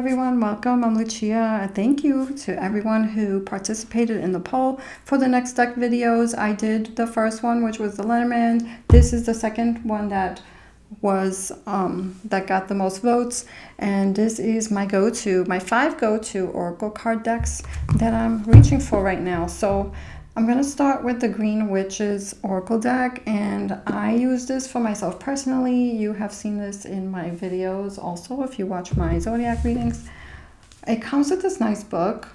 everyone, welcome. I'm Lucia. Thank you to everyone who participated in the poll for the next deck videos. I did the first one, which was the Lenormand. This is the second one that was that got the most votes, and this is my go-to, my 5 go-to Oracle card decks that I'm reaching for right now. So I'm going to start with the Green Witches Oracle deck, and I use this for myself personally. You have seen this in my videos also if you watch my zodiac readings. It comes with this nice book.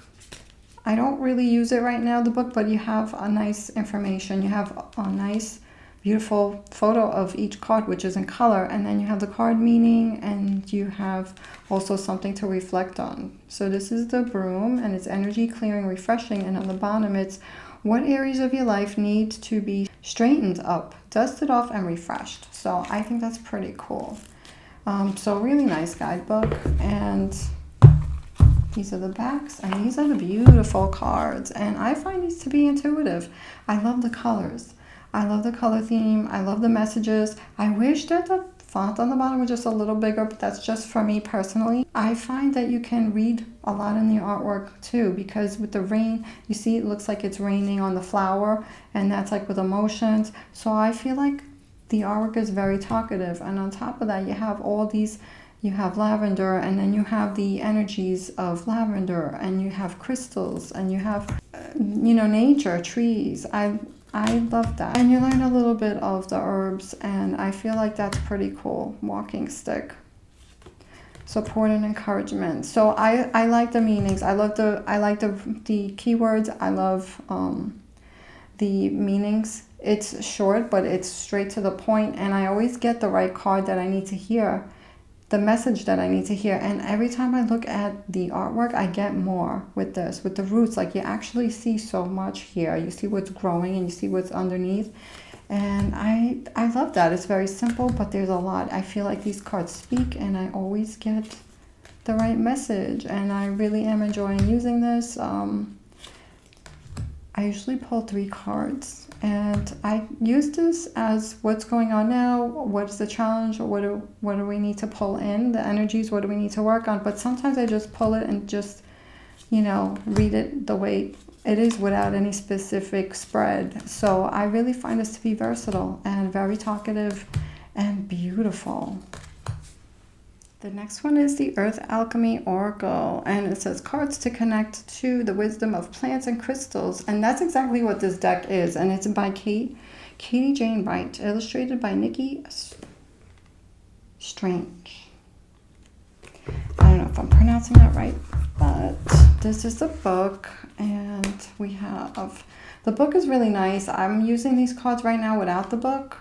I don't really use it right now, the book, but you have a nice information. You have a nice beautiful photo of each card, which is in color, and then you have the card meaning, and you have also something to reflect on. So this is the broom, and it's energy clearing, refreshing, and on the bottom it's what areas of your life need to be straightened up, dusted off, and refreshed. So I think that's pretty cool. So really nice guidebook, and these are the backs, and these are the beautiful cards, and I find these to be intuitive. I love the colors. I love the color theme. I love the messages. I wish that the font on the bottom was just a little bigger, but that's just for me personally. I find that you can read a lot in the artwork too, because with the rain, you see it looks like it's raining on the flower, and that's like with emotions. So I feel like the artwork is very talkative, and on top of that you have all these, you have lavender, and then you have the energies of lavender, and you have crystals, and you have nature, trees. I love that. And you learn a little bit of the herbs, and I feel like that's pretty cool. Walking stick. Support and encouragement. So I like the meanings. I like the keywords. I love the meanings. It's short, but it's straight to the point, and I always get the right card that I need to hear, the message that I need to hear. And every time I look at the artwork, I get more with this, with the roots. Like, you actually see so much here. You see what's growing, and you see what's underneath. And I love that. It's very simple, but there's a lot. I feel like these cards speak, and I always get the right message, and I really am enjoying using this. I usually pull 3 cards, and I use this as what's going on now, what is the challenge, or what do we need to pull in, the energies, what do we need to work on. But sometimes I just pull it and just, read it the way it is without any specific spread. So I really find this to be versatile and very talkative and beautiful. The next one is the Earth Alchemy Oracle, and it says cards to connect to the wisdom of plants and crystals, and that's exactly what this deck is, and it's by Katie Jane Wright, illustrated by Nikki Strange. I don't know if I'm pronouncing that right, but this is the book, and we have, the book is really nice. I'm using these cards right now without the book.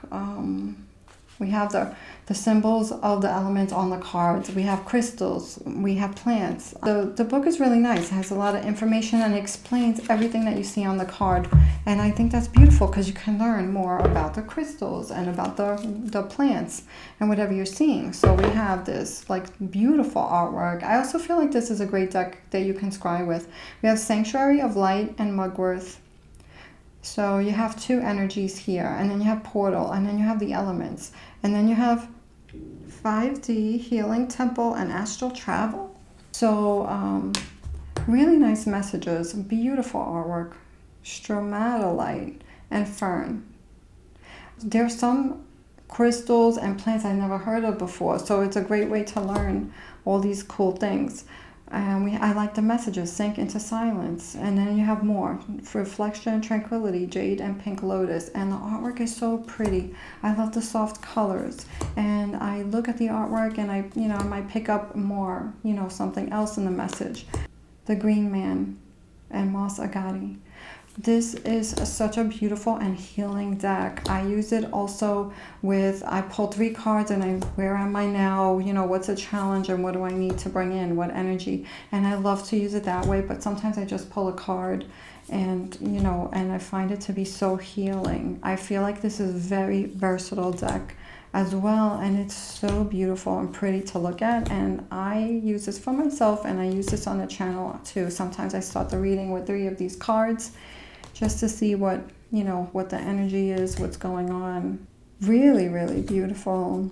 We have the symbols of the elements on the cards. We have crystals. We have plants. The book is really nice. It has a lot of information and explains everything that you see on the card. And I think that's beautiful because you can learn more about the crystals and about the plants and whatever you're seeing. So we have this beautiful artwork. I also feel like this is a great deck that you can scry with. We have Sanctuary of Light and Mugworth. So you have 2 energies here, and then you have Portal, and then you have the elements, and then you have 5D, Healing Temple, and Astral Travel. So really nice messages, beautiful artwork, stromatolite and fern. There's some crystals and plants I never heard of before, so it's a great way to learn all these cool things. I like the messages, sink into silence, and then you have more, reflection, tranquility, jade, and pink lotus, and the artwork is so pretty. I love the soft colors, and I look at the artwork, and I might pick up more, something else in the message. The Green Man and Moss Agati. This is such a beautiful and healing deck. I use it also with, I pull 3 cards, and where am I now? What's a challenge, and what do I need to bring in? What energy? And I love to use it that way, but sometimes I just pull a card, and I find it to be so healing. I feel like this is a very versatile deck as well, and it's so beautiful and pretty to look at, and I use this for myself, and I use this on the channel too. Sometimes I start the reading with 3 of these cards just to see what the energy is, what's going on. Really, really beautiful.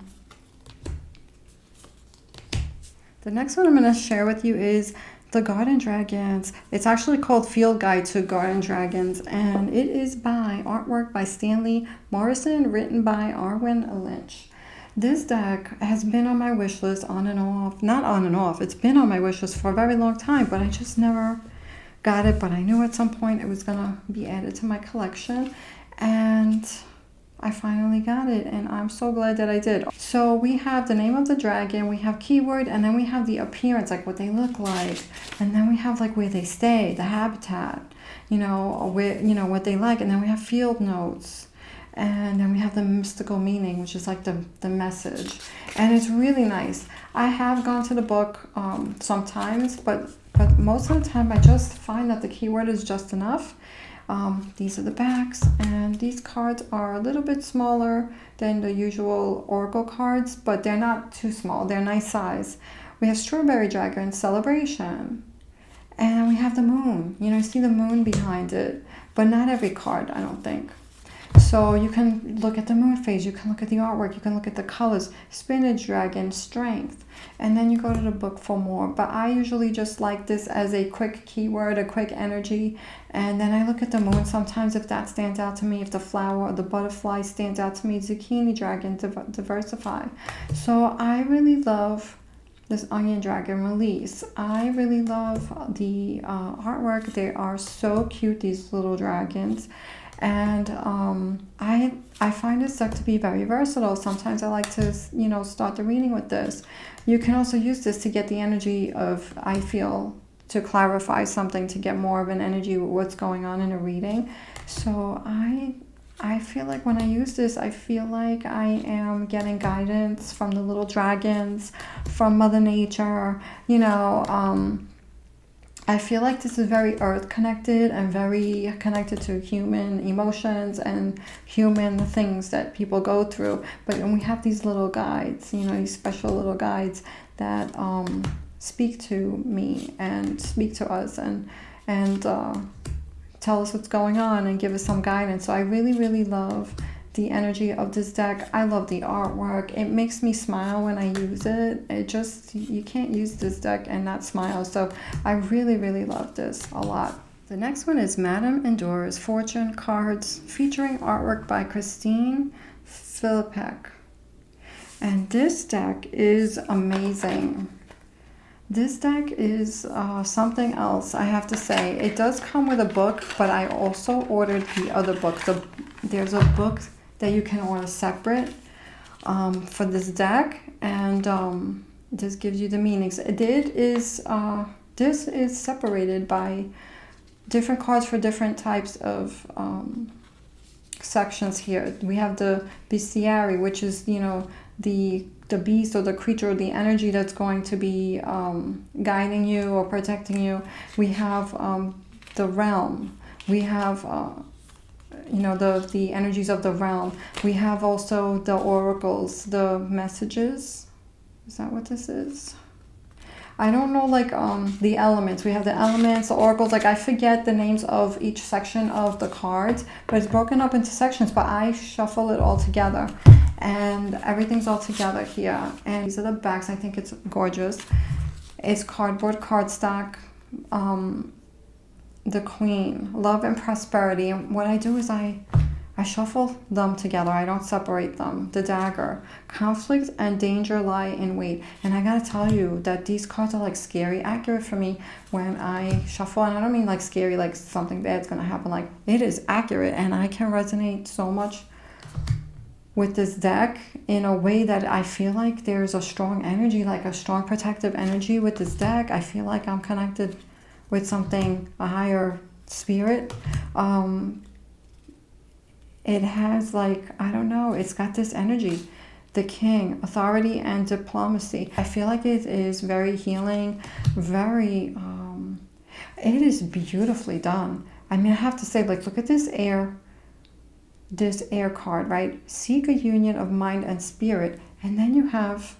The next one I'm going to share with you is the Garden Dragons. It's actually called Field Guide to Garden Dragons, and it is by artwork by Stanley, Morrison, written by Arwen and Lynch. This deck has been on my wish list on and off. Not on and off. It's been on my wish list for a very long time, but I just never got it. But I knew at some point it was going to be added to my collection, and I finally got it, and I'm so glad that I did. So we have the name of the dragon, we have keyword, and then we have the appearance, like what they look like, and then we have like where they stay, the habitat, where, what they like, and then we have field notes, and then we have the mystical meaning, which is like the message, and it's really nice. I have gone to the book sometimes, but most of the time I just find that the keyword is just enough. These are the backs, and these cards are a little bit smaller than the usual Oracle cards, but they're not too small. They're nice size. We have Strawberry Dragon, Celebration, and we have the moon. You see the moon behind it, but not every card, I don't think. So you can look at the moon phase, you can look at the artwork, you can look at the colors, Spinach Dragon, Strength, and then you go to the book for more. But I usually just like this as a quick keyword, a quick energy, and then I look at the moon sometimes if that stands out to me, if the flower or the butterfly stands out to me, Zucchini Dragon, Diversify. So I really love this Onion Dragon release. I really love the artwork. They are so cute, these little dragons. And I find this deck to be very versatile. Sometimes I like to, start the reading with this. You can also use this to get the energy of, I feel, to clarify something, to get more of an energy with what's going on in a reading. So I feel like when I use this, I feel like I am getting guidance from the little dragons, from Mother Nature, I feel like this is very earth connected and very connected to human emotions and human things that people go through. But when we have these little guides, these special little guides that speak to me and speak to us and tell us what's going on and give us some guidance. So I really, really love the energy of this deck. I love the artwork. It makes me smile when I use it. You can't use this deck and not smile. So I really, really love this a lot. The next one is Madame Endora's Fortune cards, featuring artwork by Christine Filipak. And this deck is amazing. This deck is something else, I have to say. It does come with a book, but I also ordered the other book. There's a book that you can order separate for this deck, and this gives you the meanings. This is separated by different cards for different types of sections here. We have the bestiary, which is the beast or the creature or the energy that's going to be guiding you or protecting you. We have the realm. We have the energies of the realm. We have also the oracles, the messages. Is that what this is? I don't know, the elements. We have the elements, the oracles. I forget the names of each section of the cards, but it's broken up into sections, but I shuffle it all together, and everything's all together here. And these are the backs. I think it's gorgeous. It's cardboard cardstock. The Queen, Love and Prosperity. And what I do is I shuffle them together. I don't separate them. The Dagger, Conflict and Danger Lie in Wait. And I gotta tell you that these cards are scary accurate for me when I shuffle. And I don't mean scary, something bad's gonna happen. It is accurate, and I can resonate so much with this deck in a way that I feel like there's a strong energy, a strong protective energy with this deck. I feel like I'm connected with something, a higher spirit. It has I don't know, it's got this energy. The King, Authority and Diplomacy. I feel like it is very healing, very, it is beautifully done. I have to say, look at this air card, right? Seek a union of mind and spirit. And then you have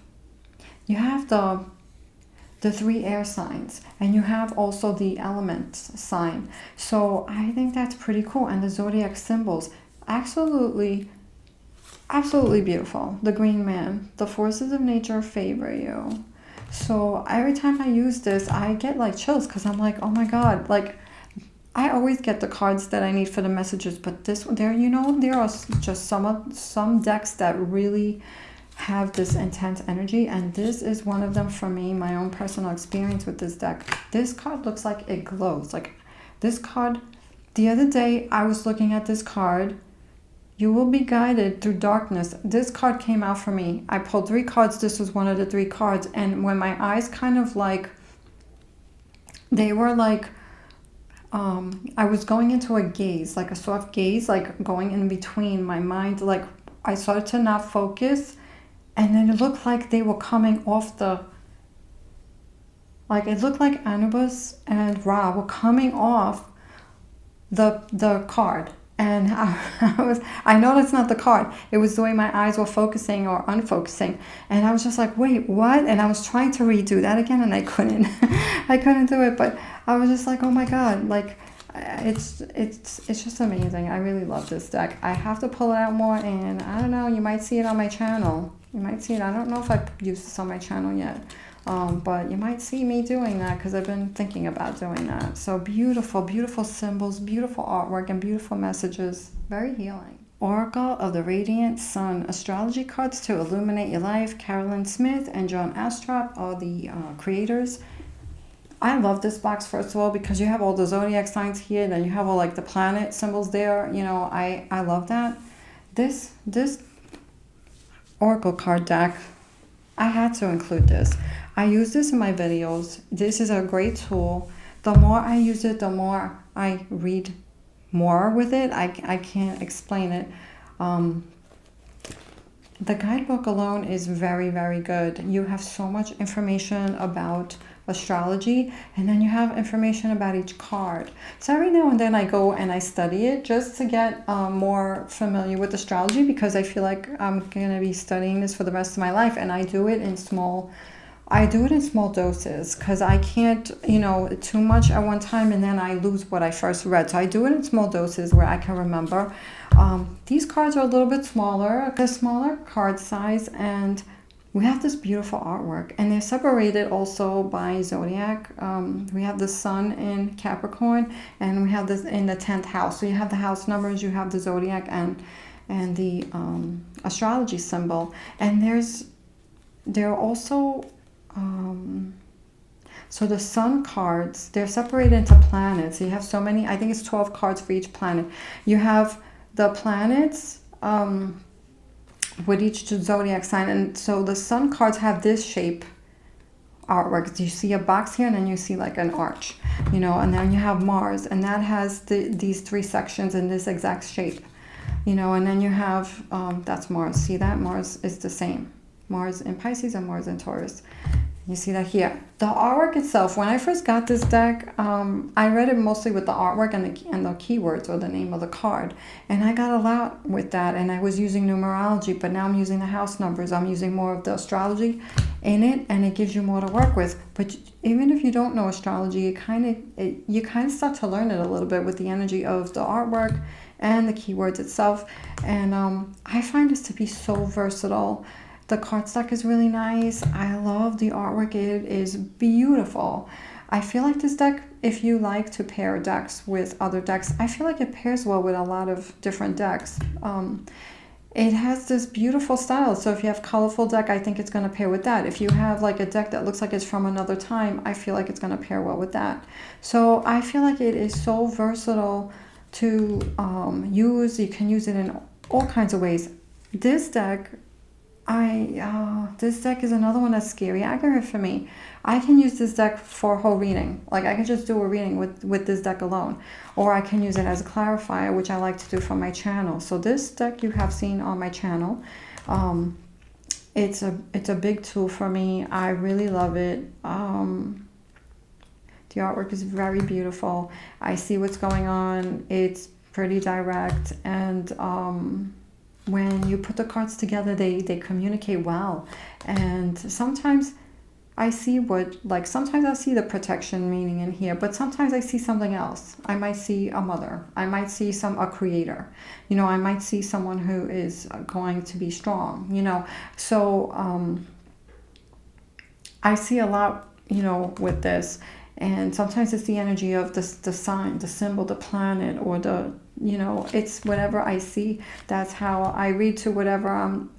the 3 air signs, and you have also the elements sign. So I think that's pretty cool. And the zodiac symbols, absolutely beautiful. The Green Man, the forces of nature favor you. So every time I use this, I get like chills because I'm like, oh my God, like I always get the cards that I need for the messages, but this there, you know, there are just some decks that really have this intense energy, and this is one of them for me. My own personal experience with this deck. This card looks like it glows. Like this card, the other day I was looking at this card. You will be guided through darkness. This card came out for me. I pulled 3 cards. This was one of the 3 cards, and when my eyes kind of like, they were like, I was going into a gaze, like a soft gaze, like going in between my mind. Like I started to not focus, and then it looked like they were coming off the, like it looked like Anubis and Ra were coming off the card. And I know that's not the card. It was the way my eyes were focusing or unfocusing. And I was just like, wait, what? And I was trying to redo that again, and I couldn't. I couldn't do it. But I was just like, oh my God, like it's just amazing. I really love this deck. I have to pull it out more, and I don't know, you might see it on my channel. You might see it. I don't know if I've used this on my channel yet. But you might see me doing that because I've been thinking about doing that. So beautiful, beautiful symbols, beautiful artwork, and beautiful messages. Very healing. Oracle of the Radiant Sun. Astrology cards to illuminate your life. Carolyn Smith and John Astrop are the creators. I love this box, first of all, because you have all the zodiac signs here, then you have all like the planet symbols there. You know, I love that. This Oracle card deck, I had to include this. I use this in my videos. This is a great tool. The more I use it, the more I read more with it. I can't explain it. The guidebook alone is very, very good. You have so much information about astrology, and then you have information about each card. So every now and then I go and I study it just to get more familiar with astrology, because I feel like I'm going to be studying this for the rest of my life, and I do it in small doses because I can't, you know, too much at one time and then I lose what I first read. So I do it in small doses where I can remember. These cards are a little bit smaller, a smaller card size, and we have this beautiful artwork, and they're separated also by zodiac. We have the sun in Capricorn, and we have this in the 10th house. So you have the house numbers, you have the zodiac, and the astrology symbol. And there are also so the sun cards, they're separated into planets. You have so many, I think it's 12 cards for each planet. You have the planets with each zodiac sign, and so the sun cards have this shape artwork. You see a box here, and then you see like an arch, you know, and then you have Mars, and that has these 3 sections in this exact shape, you know, and then you have that's Mars. See that? Mars is the same. Mars in Pisces and Mars in Taurus. You see that here. The artwork itself, when I first got this deck, I read it mostly with the artwork and the keywords or the name of the card. And I got a lot with that, and I was using numerology, but now I'm using the house numbers. I'm using more of the astrology in it, and it gives you more to work with. But even if you don't know astrology, you kind of start to learn it a little bit with the energy of the artwork and the keywords itself. And I find this to be so versatile. The cardstock is really nice. I love the artwork. It is beautiful. I feel like this deck, if you like to pair decks with other decks, I feel like it pairs well with a lot of different decks. It has this beautiful style. So if you have colorful deck, I think it's going to pair with that. If you have like a deck that looks like it's from another time, I feel like it's going to pair well with that. So I feel like it is so versatile to use. You can use it in all kinds of ways. This deck, this deck is another one that's scary accurate for me. I can use this deck for a whole reading. Like I can just do a reading with this deck alone, or I can use it as a clarifier, which I like to do for my channel. So this deck you have seen on my channel. It's a big tool for me. I really love it. The artwork is very beautiful. I see what's going on. It's pretty direct, and when you put the cards together, they communicate well. And sometimes I see sometimes I see the protection meaning in here, but sometimes I see something else. I might see a mother. I might see a creator. You know, I might see someone who is going to be strong, you know. So I see a lot, you know, with this. And sometimes it's the energy of the sign, the symbol, the planet, or the, you know, it's whatever I see. That's how I read to whatever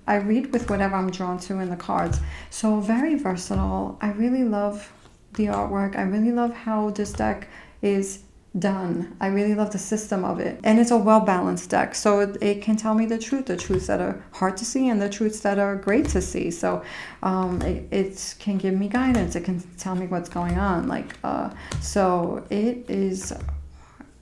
I read with whatever I'm drawn to in the cards. So very versatile. I really love the artwork. I really love how this deck is done. I really love the system of it. And it's a well-balanced deck. So it can tell me the truths that are hard to see and the truths that are great to see. So it can give me guidance. It can tell me what's going on. Like, so it is...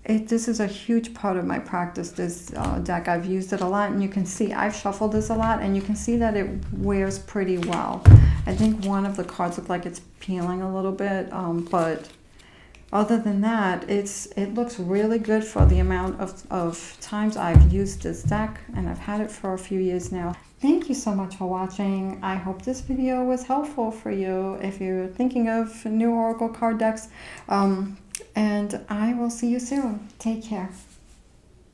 this is a huge part of my practice, this deck. I've used it a lot, and you can see I've shuffled this a lot, and you can see that it wears pretty well. I think one of the cards look like it's peeling a little bit, but other than that, it looks really good for the amount of times I've used this deck, and I've had it for a few years now. Thank you so much for watching. I hope this video was helpful for you if you're thinking of new Oracle card decks. And I will see you soon. Take care.